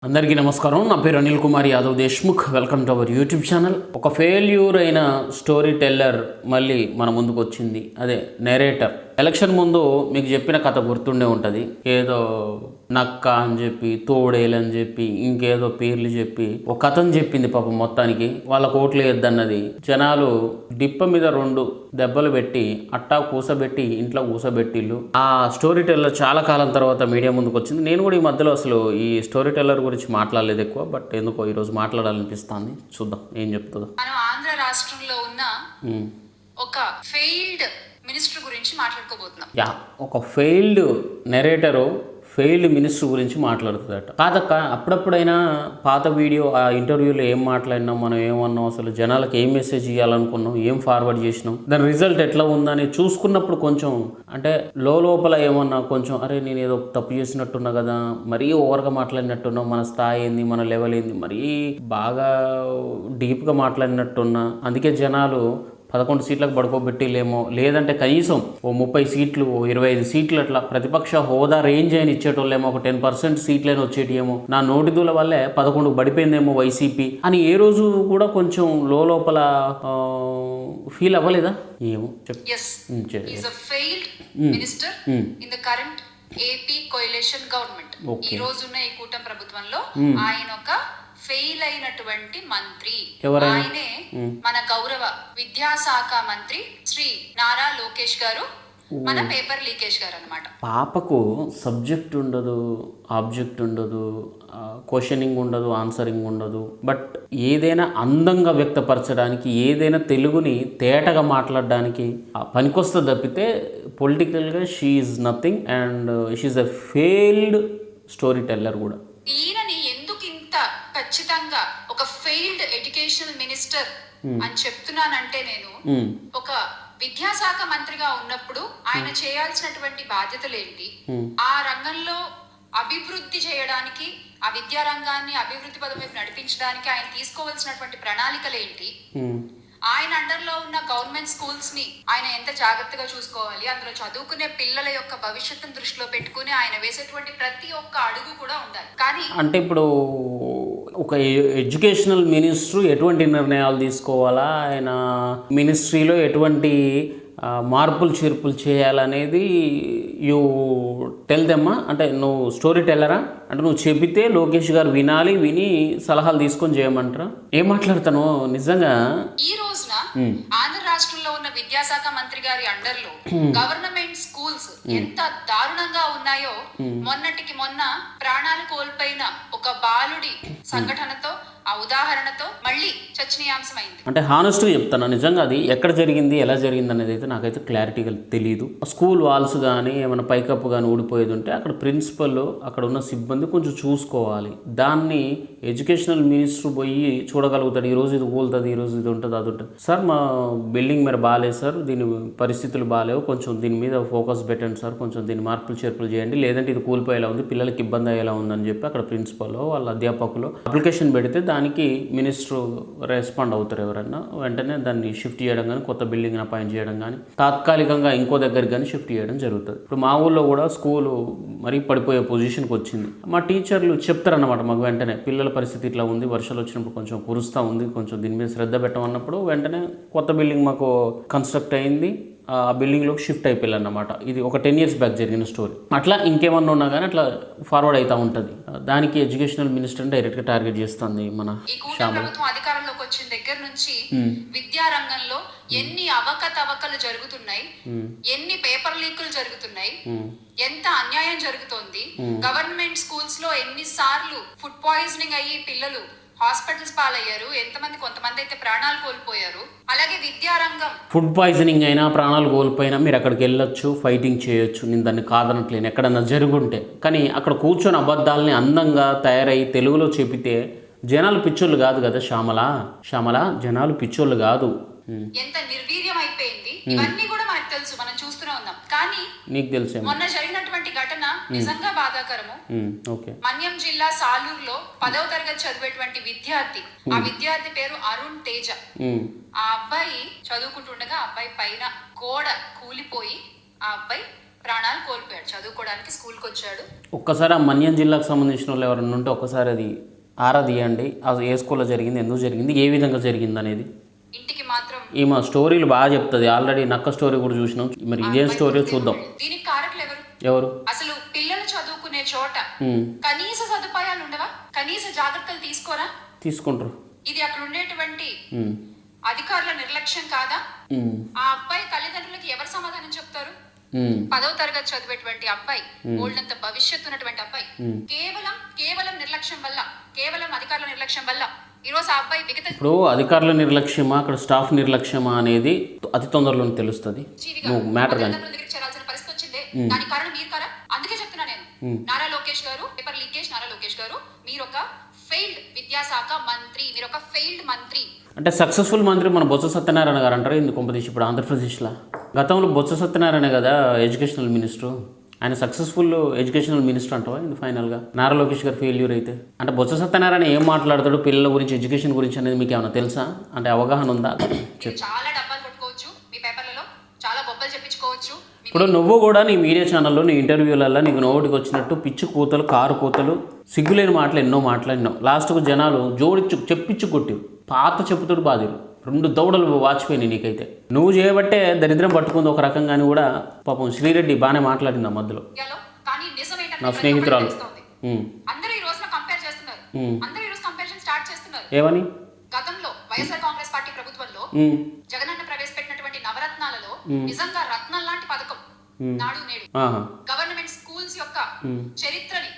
అందరికీ నమస్కారం. నా పేరు Anil Kumar Yadav Deshmukh. Welcome to our YouTube channel. ఒక ఫెయిల్యూర్ అయిన స్టోరీ టెల్లర్ మళ్ళీ మన ముందుకు వచ్చింది. అదే నెరేటర్. ఎలక్షన్ ముందు మీకు చెప్పిన కథ గుర్తుండే ఉంటుంది. ఏదో నక్క అని చెప్పి, తోడేలు అని చెప్పి, ఇంకేదో పేర్లు చెప్పి ఒక కథను చెప్పింది పాపం మొత్తానికి. వాళ్ళ కోట్లు వేద్దన్నది. జనాలు డిప్ప మీద 2 దెబ్బలు పెట్టి అట్టా కూసబెట్టి ఇంట్లో కూసబెట్టిళ్ళు. ఆ స్టోరీ టెల్లర్ చాలా కాలం తర్వాత మీడియా ముందుకు వచ్చింది. నేను కూడా ఈ మధ్యలో అసలు ఈ స్టోరీ టెల్లర్ గురించి మాట్లాడలేదు ఎక్కువ, బట్ ఎందుకో ఈరోజు మాట్లాడాలనిపిస్తుంది. చూద్దాం ఏం చెప్తుందో. మనం ఆంధ్ర రాష్ట్రంలో ఉన్న ఒక ఫెయిల్డ్ మినిస్టర్ గురించి మాట్లాడుకోబోతున్నాం. ఒక ఫెయిల్డ్ నెరేటరు ఫెయిల్డ్ మినిస్టర్ గురించి మాట్లాడుతుందట. కాదక్క, అప్పుడప్పుడైనా పాత వీడియో ఆ ఇంటర్వ్యూలో ఏం మాట్లాడినాం, మనం ఏమన్నాం, అసలు జనాలకు ఏం మెసేజ్ ఇవ్వాలనుకున్నాం, ఏం ఫార్వర్డ్ చేసినాం, దాని రిజల్ట్ ఎట్లా ఉందని చూసుకున్నప్పుడు కొంచెం అంటే లోపల ఏమన్నా కొంచెం అరే నేను ఏదో తప్పు చేసినట్టున్నా కదా, మరీ ఓవర్గా మాట్లాడినట్టున్నాం, మన స్థాయి ఏంది, మన లెవెల్ ఏంది, మరీ బాగా డీప్గా మాట్లాడినట్టున్నా, అందుకే జనాలు 11 సీట్లకు పడుకోబెట్టిలేమో, లేదంటే కనీసం ఓ 30 సీట్లు, 25 సీట్లు అట్లా ప్రతిపక్ష హోదా రేంజ్ అయిన ఇచ్చేటోళ్ళేమో, ఒక 10% సీట్లైనా వచ్చేటియేమో, నా నోటిదూల వల్లే 11 పడిపోయిందేమో వైసీపీ అని ఏ రోజు కూడా కొంచెం లోపల ఫీల్ అవ్వలేదా? ఏమో ఏపీ కోయలేషన్ గవర్నమెంట్ ఈ రోజున్న ఈ కూటమి ప్రభుత్వంలో ఆయన ఒక ఫెయిల్ అయినటువంటి మంత్రి. ఆయనే మన గౌరవ విద్యాశాఖ మంత్రి శ్రీ నారా లోకేష్ గారు, మన పేపర్ లీకేజ్ గారు అన్నమాట. పాపకు సబ్జెక్ట్ ఉండదు, ఆబ్జెక్ట్ ఉండదు, క్వశ్చనింగ్ ఉండదు, ఆన్సరింగ్ ఉండదు, బట్ ఏదైనా అందంగా వ్యక్తపరచడానికి, ఏదైనా తెలుగుని తేటగా మాట్లాడడానికి పనికొస్తుంది తప్పితే పొలిటికల్గా she is nothing. And she is a failed story teller కూడా. ఈయనని ఎందుకు ఇంత ఖచ్చితంగా ఒక ఫెయిల్డ్ ఎడ్యుకేషనల్ మినిస్టర్ అని చెప్తున్నానంటే, నేను ఒక విద్యాశాఖ మంత్రిగా ఉన్నప్పుడు ఆయన చేయాల్సినటువంటి బాధ్యతలు ఏంటి, ఆ రంగంలో అభివృద్ధి చేయడానికి, ఆ విద్యా రంగాన్ని అభివృద్ధి పదం వైపు నడిపించడానికి ఆయన తీసుకోవాల్సినటువంటి ప్రణాళికలు ఏంటి, ఆయన అండర్లో ఉన్న గవర్నమెంట్ స్కూల్స్ ని ఆయన ఎంత జాగ్రత్తగా చూసుకోవాలి, అందులో చదువుకునే పిల్లల యొక్క భవిష్యత్తును దృష్టిలో పెట్టుకుని ఆయన వేసేటువంటి ప్రతి ఒక్క అడుగు కూడా ఉండాలి. కానీ అంటే ఇప్పుడు ఒక ఎడ్యుకేషనల్ మినిస్టర్ ఎటువంటి నిర్ణయాలు తీసుకోవాలా, ఆయన మినిస్ట్రీలో ఎటువంటి మార్పులు చేర్పులు చేయాలనేది యూ టెల్ దెమ్మా. అంటే నువ్వు స్టోరీ టెల్లరా? అంటే నువ్వు చెబితే లోకేష్ గారు వినాలి, విని సలహాలు తీసుకొని చేయమంటారా? ఏం మాట్లాడతాను నిజంగా. ఈ రోజున ఆంధ్ర రాష్ట్రంలో ఉన్న విద్యాశాఖ మంత్రి గారి అండర్ లో గవర్నమెంట్ స్కూల్స్ ఎంత దారుణంగా ఉన్నాయో మొన్నటికి మొన్న ప్రాణాలు కోల్పోయిన ఒక బాలుడి సంఘటనతో, ఆ ఉదాహరణతో మళ్ళీ చర్చనీయాంశమైంది. అంటే హానెస్ట్గా చెప్తాను, నిజంగా అది ఎక్కడ జరిగింది, ఎలా జరిగింది అనేది అయితే నాకైతే క్లారిటీగా తెలియదు. స్కూల్ వాల్స్ కానీ ఏమైనా పైకప్పు కానీ ఊడిపోయేది ఉంటే అక్కడ ప్రిన్సిపల్, అక్కడ ఉన్న సిబ్బంది కొంచెం చూసుకోవాలి. దాన్ని ఎడ్యుకేషనల్ మినిస్టర్ పోయి చూడగలుగుతాడు. ఈరోజు ఇది కూలుతుంది, ఈరోజు ఇది ఉంటుంది, అది ఉంటుంది. సార్ మా బిల్డింగ్ మీద బాగాలేదు సార్, దీని పరిస్థితులు బాగాలేవు, కొంచెం దీని మీద ఫోకస్ పెట్టండి సార్, కొంచెం దీని మార్పులు చేర్పులు చేయండి, లేదంటే ఇది కూలిపోయేలా ఉంది, పిల్లలకి ఇబ్బంది అయ్యేలా ఉందని చెప్పి అక్కడ ప్రిన్సిపల్ వాళ్ళ అధ్యాపకులు అప్లికేషన్ పెడితే దానికి మినిస్టర్ రెస్పాండ్ అవుతారు. ఎవరైనా వెంటనే దాన్ని షిఫ్ట్ చేయడం కానీ, కొత్త బిల్డింగ్ అపాయింట్ చేయడం కానీ, తాత్కాలికంగా ఇంకో దగ్గరికి కానీ షిఫ్ట్ చేయడం జరుగుతుంది. ఇప్పుడు మా ఊళ్ళో కూడా స్కూలు మరీ పడిపోయే పొజిషన్కి వచ్చింది. మా టీచర్లు చెప్తారన్నమాట మాకు వెంటనే, పిల్లల పరిస్థితి ఇట్లా ఉంది, వర్షాలు వచ్చినప్పుడు కొంచెం కురుస్తూ ఉంది, కొంచెం దీని మీద శ్రద్ధ పెట్టమన్నప్పుడు వెంటనే కొత్త బిల్డింగ్ మాకు కన్స్ట్రక్ట్ అయింది, ఆ బిల్డింగ్లోకి షిఫ్ట్ అయిపోయారు అన్నమాట. ఇది ఒక 10 years బ్యాక్ జరిగిన స్టోరీ. అట్లా ఇంకేమన్నా ఉన్నా కానీ అట్లా ఫార్వర్డ్ అవుతూ ఉంటుంది. దానికి ఎడ్యుకేషనల్ మినిస్టర్ డైరెక్ట్గా టార్గెట్ చేస్తుంది మన ప్రభుత్వం అధికారంలోకి వచ్చిన దగ్గర నుంచి విద్యా రంగంలో ఎన్ని అవకతవకలు జరుగుతున్నాయి, ఎన్ని పేపర్ లీకులు జరుగుతున్నాయి, ఎంత అన్యాయం జరుగుతోంది. గవర్నమెంట్ స్కూల్స్ లో ఎన్నిసార్లు ఫుడ్ పాయిజనింగ్ అయ్యి పిల్లలు హాస్పిటల్స్ పాలయ్యారు, కొంతమంది అయితే ప్రాణాలు కోల్పోయారు. అలాగే విద్యారంగం ఫుడ్ పాయిజనింగ్ అయినా, ప్రాణాలు కోల్పోయినా మీరు అక్కడికి వెళ్ళొచ్చు, ఫైటింగ్ చేయొచ్చు, నేను దాన్ని కాదనట్లేను ఎక్కడన్నా జరుగుంటే. కానీ అక్కడ కూర్చొని అబద్ధాలని అందంగా తయారై తెలుగులో చెబితే జనాలు పిచ్చోళ్ళు కాదు కదా శ్యామల, జనాలు పిచ్చోళ్ళు కాదు. ఎంత నిర్వీర్యం అయిపోయింది, ఇవన్నీ కూడా మనకు తెలుసు, మనం చూస్తూనే ఉన్నాం. కానీ నీకు తెలుసు మొన్న జరిగినటువంటి ఘటన నిజంగా బాధాకరము. మన్యం జిల్లా సాలూరులో 10వ తరగతి చదివేటువంటి విద్యార్థి, ఆ విద్యార్థి పేరు అరుణ్ తేజ. ఆ అబ్బాయి చదువుకుంటుండగా అబ్బాయి పైన గోడ కూలిపోయి ఆ అబ్బాయి ప్రాణాలు కోల్పోయాడు. చదువుకోవడానికి స్కూల్కి వచ్చాడు. ఒక్కసారి ఆ మన్యం జిల్లాకు సంబంధించిన వాళ్ళు ఎవరైనా ఉంటే ఒక్కసారి అది ఆరా తీయండి. అది ఏ స్కూల్లో జరిగింది, ఎందుకు జరిగింది, ఏ విధంగా జరిగింది అనేది. ఇంటికి మాత్రం ఈమె స్టోరీలు బాగా చెప్తుంది. ఆల్రెడీ నక్క స్టోరీ కూడా చూసినాం. మరి ఇదేం స్టోరీ చూద్దాం. దీనికి కారకులు ఎవరు? అసలు పిల్లలు చదువుకునే చోట కనీస సదుపాయాలు ఉండవా? కనీస జాగ్రత్తలు తీసుకోరా? తీసుకుంటారు. ఇది అక్కడ ఉండేటువంటి అధికారుల నిర్లక్ష్యం కాదా? ఆ అబ్బాయి తల్లిదండ్రులకి ఎవరు సమాధానం చెప్తారు? 10వ తరగతి చదివేటువంటి అబ్బాయి, ఓల్డంత భవిష్యత్తు ఉన్నటువంటి అబ్బాయి, కేవలం నిర్లక్ష్యం వల్ల, కేవలం అధికారుల నిర్లక్ష్యం వల్ల ఈరోజు ఆ అబ్బాయి ఇప్పుడు అధికారుల నిర్లక్ష్యమా, అక్కడ స్టాఫ్ నిర్లక్ష్యమా అనేది అతి తొందరలోనే తెలుస్తుంది. మ్యాటర్ కానీ చేరాల్సిన పరిస్థితి వచ్చిందే. దానికి కారణం మీరు కారా? అందుకే చెప్తున్నా నేను, నారా లోకేష్ గారు, పేపర్ లీకేజ్ నారా లోకేష్ గారు, మీరు ఒక ఫెయిల్డ్ విద్యాశాఖ మంత్రి, మీరు ఒక ఫెయిల్డ్ మంత్రి. అంటే సక్సెస్ఫుల్ మంత్రి మన బొత్స సత్యనారాయణ గారు అంటారు. ఇందుకు కొంపదీసి ఇప్పుడు ఆంధ్రప్రదేశ్లో గతంలో బొత్స సత్యనారాయణ కదా ఎడ్యుకేషనల్ మినిస్టర్. ఆయన సక్సెస్ఫుల్ ఎడ్యుకేషనల్ మినిస్టర్ అంటావా ఇది ఫైనల్గా? నారా లోకేష్ గారు ఫెయిల్యూర్ అయితే అంటే బొత్స సత్యనారాయణ ఏం మాట్లాడతాడు పిల్లల గురించి, ఎడ్యుకేషన్ గురించి అనేది మీకు ఏమైనా తెలుసా? అంటే అవగాహన ఉందా? చాలా డబ్బాలు కొట్టుకోవచ్చు మీ పేపర్లలో, చాలా గొప్పలు చెప్పించుకోవచ్చు. ఇప్పుడు నువ్వు కూడా నీ మీడియా ఛానల్లో నీ ఇంటర్వ్యూలలో నీకు నోటికి వచ్చినట్టు పిచ్చి కూతలు, కారు కూతలు, సిగ్గులేని మాటలు ఎన్నో మాట్లాడినావు. లాస్ట్కు జనాలు చెప్పించు కొట్టిరు, పాత చెప్పుతోడు బాధిరు. 2 దౌడలు వాచిపోయినాయి నీకైతే. నువ్వు చేయబట్టే దరిద్రం పట్టుకుంది ఒక రకంగాని కూడా. పాపం శ్రీరెడ్డి బాగానే మాట్లాడింది ఆ మధ్యలో, నా స్నేహితురాలు. అందరూ ఈ రోజున కంపేర్ చేస్తున్నారు. అందరూ ఈ రోజు కంపారిజన్ స్టార్ట్ చేస్తున్నారు. ఏమని? గతంలో వైఎస్ఆర్ కాంగ్రెస్ పార్టీ ప్రభుత్వంలో జగనన్న ప్రవేశపెట్టినటువంటి నవరత్నాలలో నిజంగా రత్నం లాంటి పథకం నాడు నేడు. గవర్నమెంట్ స్కూల్స్ యొక్క చరిత్రని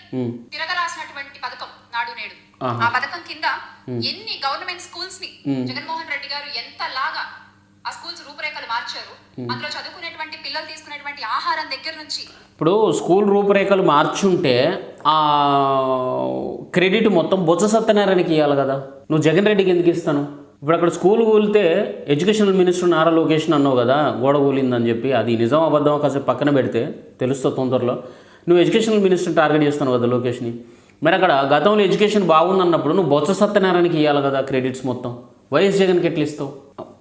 తిరగరాసినటువంటి పథకం నాడు నేడు. ఆ పథకం కింద ఎన్ని గవర్నమెంట్ స్కూల్స్ ని జగన్మోహన్ రెడ్డి గారు ఎంతలాగా ఆ స్కూల్స్ రూపురేఖలు మార్చారు. అందులో చదువుకునేటువంటి పిల్లలు తీసుకునేటువంటి ఆహారం దగ్గర నుంచి ఇప్పుడు స్కూల్ రూపురేఖలు మార్చుంటే ఆ క్రెడిట్ మొత్తం బొత్స సత్యనారాయణకి ఇవ్వాలి కదా. నువ్వు జగన్ రెడ్డికి ఎందుకు ఇస్తాను? ఇప్పుడు అక్కడ స్కూల్ కూలితే ఎడ్యుకేషనల్ మినిస్టర్ నారా లోకేష్ అన్నావు కదా, గోడ కూలిందని చెప్పి. అది నిజం అబద్ధం కాసేపు పక్కన పెడితే తెలుస్తుంది తొందరలో. నువ్వు ఎడ్యుకేషనల్ మినిస్టర్ టార్గెట్ చేస్తాను కదా లోకేష్ని. మరి అక్కడ గతంలో ఎడ్యుకేషన్ బాగుందన్నప్పుడు నువ్వు బొత్స సత్యనారాయణకి ఇవ్వాలి కదా క్రెడిట్స్ మొత్తం. వైఎస్ జగన్కి ఎట్లా ఇస్తావు?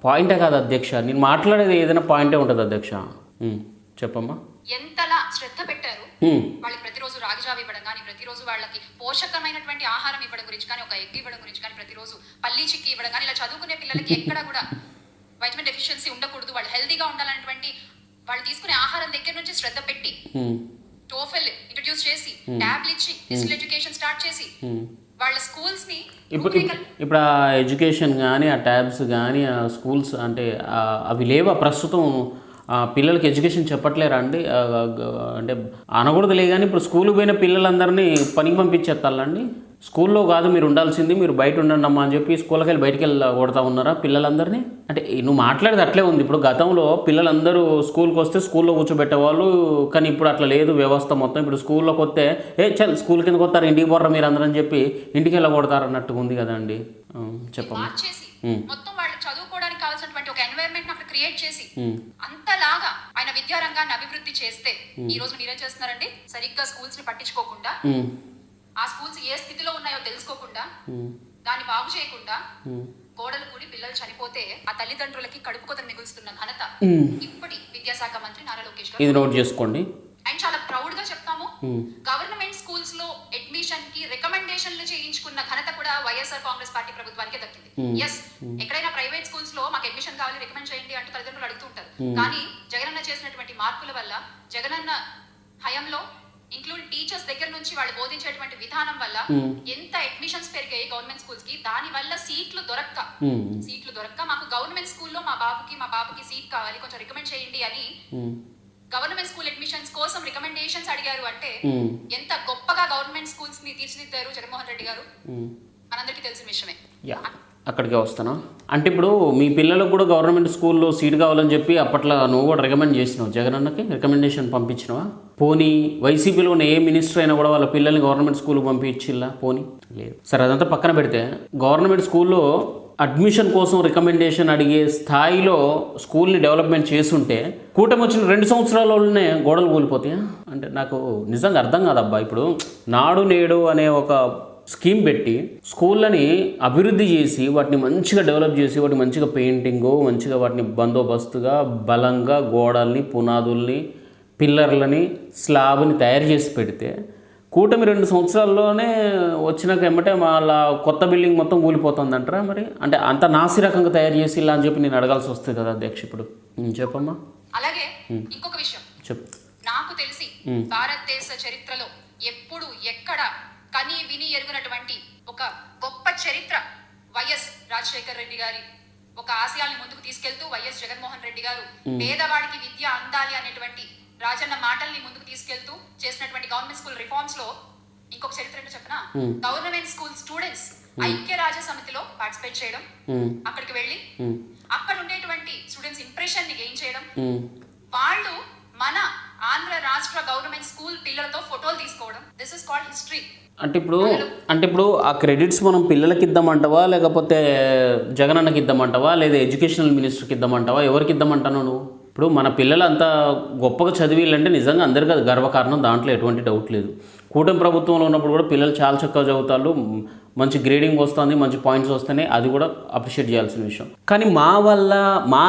పాయింటే కాదు అధ్యక్ష, నేను మాట్లాడేది ఏదైనా పాయింటే ఉంటుంది అధ్యక్ష. చెప్పమ్మా. ఎంతలా శ్రద్ధ పెట్టారు వాళ్ళకి, ప్రతిరోజు రాగిజావి ఇవ్వడం కానీ, ప్రతిరోజు వాళ్ళకి పోషకమైనటువంటి ఆహారం ఇవ్వడం గురించి కానీ, ఒక ఎగ్ ఇవ్వడం గురించి కానీ, ప్రతిరోజు పల్లీ చిక్కి ఇవ్వడం కానీ, ఇలా చదువుకునే పిల్లలకి ఎక్కడ కూడా వైటమిన్ డెఫిషియన్సీ ఉండకూడదు, వాళ్ళు హెల్తీగా ఉండాలనేటువంటి వాళ్ళు తీసుకునే ఆహారం దగ్గర నుంచి శ్రద్ధ పెట్టి టోఫెల్ ఇంట్రడ్యూస్ చేసి, ట్యాబ్లు ఇచ్చి, డిజిటల్ ఎడ్యుకేషన్ స్టార్ట్ చేసి వాళ్ళ స్కూల్స్ ని ఇప్పుడు ఆ ఎడ్యుకేషన్ కానీ, ఆ ట్యాబ్స్ కానీ, ఆ స్కూల్స్ అంటే అవి లేవా ప్రస్తుతం? పిల్లలకి ఎడ్యుకేషన్ చెప్పట్లేరా అండి? అంటే అనకూడదులే కానీ ఇప్పుడు స్కూల్కి పోయిన పిల్లలందరినీ పనికి పంపించేస్తారండి. స్కూల్లో కాదు మీరు ఉండాల్సింది, మీరు బయట ఉండండి అమ్మా అని చెప్పి స్కూల్కి వెళ్ళి బయటికి కొడతా ఉన్నారా పిల్లలందరినీ? అంటే నువ్వు మాట్లాడేది అట్లే ఉంది. ఇప్పుడు గతంలో పిల్లలందరూ స్కూల్కి వస్తే స్కూల్లో కూర్చోబెట్టేవాళ్ళు, కానీ ఇప్పుడు అట్లా లేదు వ్యవస్థ మొత్తం. ఇప్పుడు స్కూల్లోకి వస్తే చల్ స్కూల్ కిందకి వస్తారు, ఇంటికి పోర్రా మీరు అందరని చెప్పి ఇంటికి వెళ్ళకూడతారు అన్నట్టుగా ఉంది కదండి. చెప్పండి. మొత్తం వాళ్ళు చదువుకోవడానికి కావాల్సినటువంటి ఒక ఎన్వైరన్మెంట్ అక్కడ క్రియేట్ చేసి అంతలాగా ఆయన విద్యారంగాన్ని అభివృద్ధి చేస్తే ఈ రోజు మీరేం చేస్తున్నారండి? సరిగ్గా స్కూల్స్ ని పట్టించుకోకుండా, ఆ స్కూల్స్ ఏ స్థితిలో ఉన్నాయో తెలుసుకోకుండా, దాన్ని బాగు చేయకుండా, గోడలు కూడి పిల్లలు చనిపోతే ఆ తల్లిదండ్రులకి కడుపు కోతను మిగులుస్తున్న ఘనత ఇప్పటి విద్యాశాఖ మంత్రి నారా లోకేష్ గారు. ఇది నోట్ చేసుకోండి. అండ్ చాలా ప్రౌడ్ గా చెప్తాము, గవర్నమెంట్ స్కూల్స్ లో అడ్మిషన్ కి రికమెండేషన్లు చేయించుకున్న ఘనత కూడా వైఎస్ఆర్ కాంగ్రెస్ పార్టీ ప్రభుత్వానికి దక్కింది. ఎస్, ఎక్కడైనా ప్రైవేట్ స్కూల్స్ లో మాకు అడ్మిషన్ కావాలి, రికమెండ్ చేయండి అంటూ తల్లిదండ్రులు అడుగుతూ ఉంటారు. కానీ జగనన్న చేసినటువంటి మార్పుల వల్ల, జగనన్న హయాంలో ఇంక్లూడ్ టీచర్స్ దగ్గర నుంచి వాళ్ళు బోధించేటువంటి విధానం వల్ల ఎంత అడ్మిషన్స్ పెరిగాయి గవర్నమెంట్ స్కూల్స్ కి. దాని వల్ల సీట్లు దొరక్క మాకు గవర్నమెంట్ స్కూల్లో మా బాబుకి సీట్ కావాలి, కొంచెం రికమెండ్ చేయండి అని గవర్నమెంట్ స్కూల్ అడ్మిషన్స్ కోసం రికమెండేషన్స్ అడిగారు. అంటే ఎంత గొప్పగా గవర్నమెంట్ స్కూల్స్ ని తీర్చిదిద్దారు జగన్మోహన్ రెడ్డి గారు, మనందరికీ తెలిసిన విషయమే. అక్కడికే వస్తాను. అంటే ఇప్పుడు మీ పిల్లలకు కూడా గవర్నమెంట్ స్కూల్లో సీట్ కావాలని చెప్పి అప్పట్లో నువ్వు కూడా రికమెండ్ చేసినావు, జగనన్నకి రికమెండేషన్ పంపించినావా? పోనీ వైసీపీలో ఉన్న ఏ మినిస్టర్ అయినా కూడా వాళ్ళ పిల్లల్ని గవర్నమెంట్ స్కూల్కి పంపించిల్లా? పోనీ లేదు. సరే, అదంతా పక్కన పెడితే గవర్నమెంట్ స్కూల్లో అడ్మిషన్ కోసం రికమెండేషన్ అడిగే స్థాయిలో స్కూల్ని డెవలప్మెంట్ చేస్తుంటే కూటమి వచ్చిన 2 సంవత్సరాలలోనే గోడలు కూలిపోతాయా? అంటే నాకు నిజంగా అర్థం కాదబ్బా. ఇప్పుడు నాడు నేడు అనే ఒక స్కీమ్ పెట్టి స్కూళ్ళని అభివృద్ధి చేసి వాటిని మంచిగా డెవలప్ చేసి వాటిని మంచిగా పెయింటింగు, మంచిగా వాటిని బందోబస్తుగా బలంగా గోడల్ని పునాదుల్ని పిల్లర్లని స్లాబ్ని తయారు చేసి పెడితే కూటమి 2 సంవత్సరాల్లోనే వచ్చినాక ఎమ్మటే మళ్ళా కొత్త బిల్డింగ్ మొత్తం కూలిపోతుందంటారా మరి? అంటే అంత నాసి రకంగా తయారు చేసి ఇలా అని చెప్పి నేను అడగాల్సి వస్తుంది కదా అధ్యక్ష. ఇప్పుడు చెప్పమ్మా. అలాగే ఇంకొక విషయం చెప్పు. నాకు తెలిసి భారతదేశ చరిత్రలో ఎప్పుడు ఎక్కడ కని విని ఎరుగునటువంటి ఒక గొప్ప చరిత్ర వైఎస్ రాజశేఖర్ రెడ్డి గారి ఒక ఆశయాల్ని ముందుకు తీసుకెళ్తూ వైఎస్ జగన్మోహన్ రెడ్డి గారు పేదవాడికి విద్య అందాలి అనేటువంటి రాజన్న మాటల్ని ముందుకు తీసుకెళ్తూ చేసినటువంటి గవర్నమెంట్ స్కూల్ రిఫార్మ్స్ లో ఇంకొక చరిత్ర ఏంటో చెప్పనా? గవర్నమెంట్ స్కూల్ స్టూడెంట్స్ ఐక్య రాజ్య సమితిలో పార్టిసిపేట్ చేయడం, అక్కడికి వెళ్ళి అక్కడ ఉండేటువంటి స్టూడెంట్స్ ఇంప్రెషన్ ని గెయిన్ చేయడం, వాళ్ళు మన ఆంధ్ర రాష్ట్ర గవర్నమెంట్ స్కూల్ పిల్లలతో ఫోటోలు తీసుకోవడం. This is called history. అంటే ఇప్పుడు ఆ క్రెడిట్స్ మనం పిల్లలకి ఇద్దామంటావా, లేకపోతే జగనన్నకి ఇద్దామంటావా, లేదా ఎడ్యుకేషనల్ మినిస్టర్కి ఇద్దామంటావా, ఎవరికి ఇద్దామంటాను నువ్వు? ఇప్పుడు మన పిల్లలు అంతా గొప్పగా చదివిలంటే నిజంగా అందరికీ అది గర్వకారణం, దాంట్లో ఎటువంటి డౌట్ లేదు. కూటమి ప్రభుత్వంలో ఉన్నప్పుడు కూడా పిల్లలు చాలా చక్కగా చదువుతారు, మంచి గ్రేడింగ్ వస్తుంది, మంచి పాయింట్స్ వస్తున్నాయి, అది కూడా అప్రిషియేట్ చేయాల్సిన విషయం. కానీ మా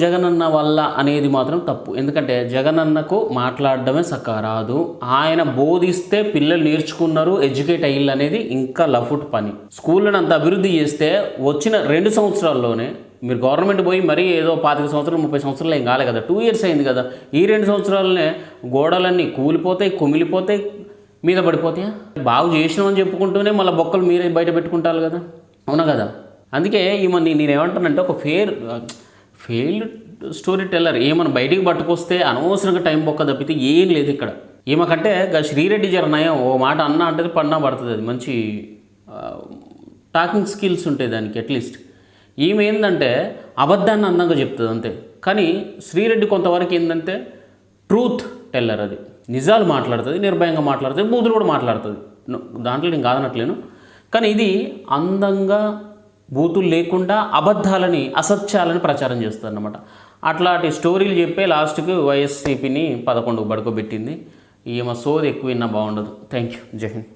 జగనన్న వల్ల అనేది మాత్రం తప్పు. ఎందుకంటే జగనన్నకు మాట్లాడడమే సక్క రాదు. ఆయన బోధిస్తే పిల్లలు నేర్చుకున్నారు, ఎడ్యుకేట్ అయ్యిళ్ళు అనేది ఇంకా లఫుట్ పని. స్కూళ్ళని అంత అభివృద్ధి చేస్తే వచ్చిన 2 సంవత్సరాల్లోనే మీరు గవర్నమెంట్ పోయి మరీ ఏదో 25 సంవత్సరాలు 30 సంవత్సరాలు ఏం కాలే కదా, 2 years అయింది కదా. ఈ 2 సంవత్సరాలనే గోడలన్నీ కూలిపోతాయి, కుమిలిపోతాయి, మీద పడిపోతాయా? బాగు చేసినామని చెప్పుకుంటూనే మళ్ళీ బొక్కలు మీరే బయట పెట్టుకుంటారు కదా, అవునా కదా? అందుకే నేనేమంటానంటే ఒక ఫెయిల్డ్ స్టోరీ టెల్లర్ ఏమన్నా బయటికి పట్టుకొస్తే అనవసరంగా టైం బొక్క తప్పితే ఏం లేదు ఇక్కడ. ఏమకంటే శ్రీరెడ్డి జరనయం ఓ మాట అన్నా అంటే పడినా పడుతుంది, అది మంచి టాకింగ్ స్కిల్స్ ఉంటాయి దానికి అట్లీస్ట్. ఈమె ఏంటంటే అబద్ధాన్ని అందంగా చెప్తుంది అంతే. కానీ శ్రీరెడ్డి కొంతవరకు ఏంటంటే ట్రూత్ టెల్లర్, అది నిజాలు మాట్లాడుతుంది, నిర్భయంగా మాట్లాడుతుంది, బూతులు కూడా మాట్లాడుతుంది, దాంట్లో నేను కాదనట్లేను. కానీ ఇది అందంగా బూతులు లేకుండా అబద్ధాలని అసత్యాలని ప్రచారం చేస్తుంది అన్నమాట. అట్లాంటి స్టోరీలు చెప్పే లాస్ట్కి వైఎస్సీపీని 11కు పడుకోబెట్టింది. ఈమె సోది ఎక్కువ విన్నా బాగుండదు. Thank you. జై హింద్.